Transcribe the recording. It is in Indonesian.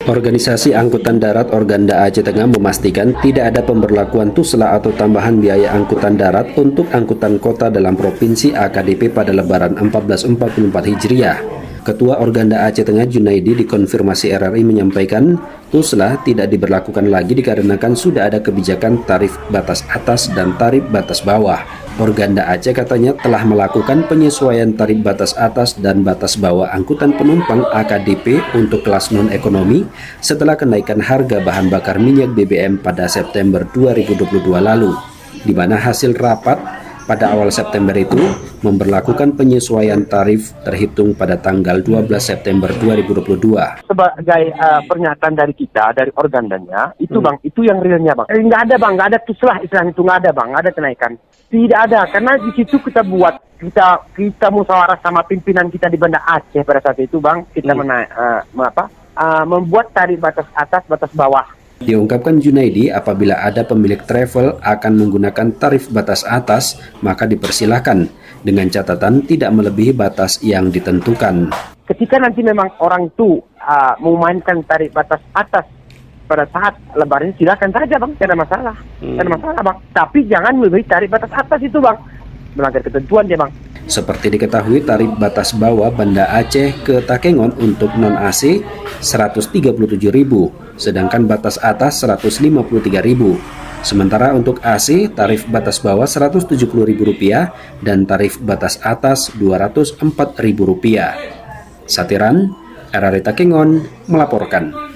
Organisasi Angkutan Darat Organda Aceh Tengah memastikan tidak ada pemberlakuan tusla atau tambahan biaya angkutan darat untuk angkutan kota dalam Provinsi AKDP pada Lebaran 1444 Hijriah. Ketua Organda Aceh Tengah Junaidi dikonfirmasi RRI menyampaikan tusla tidak diberlakukan lagi dikarenakan sudah ada kebijakan tarif batas atas dan tarif batas bawah. Organda Aceh katanya telah melakukan penyesuaian tarif batas atas dan batas bawah angkutan penumpang AKDP untuk kelas non-ekonomi setelah kenaikan harga bahan bakar minyak BBM pada September 2022 lalu, di mana hasil rapat pada awal September itu memberlakukan penyesuaian tarif terhitung pada tanggal 12 September 2022. Sebagai pernyataan dari kita, dari organdanya, itu bang, itu yang realnya bang. Nggak ada bang, nggak ada tuslah istilahnya itu, nggak ada bang, nggak ada kenaikan. Tidak ada, karena di situ kita buat, kita musyawarah sama pimpinan kita di Banda Aceh pada saat itu bang, kita membuat tarif batas atas, batas bawah. Diungkapkan Junaidi, apabila ada pemilik travel akan menggunakan tarif batas atas, maka dipersilahkan dengan catatan tidak melebihi batas yang ditentukan. Ketika nanti memang orang itu memainkan tarif batas atas pada saat Lebaran, silakan saja bang, tidak ada masalah, tidak ada masalah bang. Tapi jangan melebihi tarif batas atas itu bang, melanggar ketentuan dia bang. Seperti diketahui, tarif batas bawah Banda Aceh ke Takengon untuk non-AC Rp137.000, sedangkan batas atas Rp153.000. Sementara untuk AC, tarif batas bawah Rp170.000 dan tarif batas atas Rp204.000. Satiran, RRI Takengon melaporkan.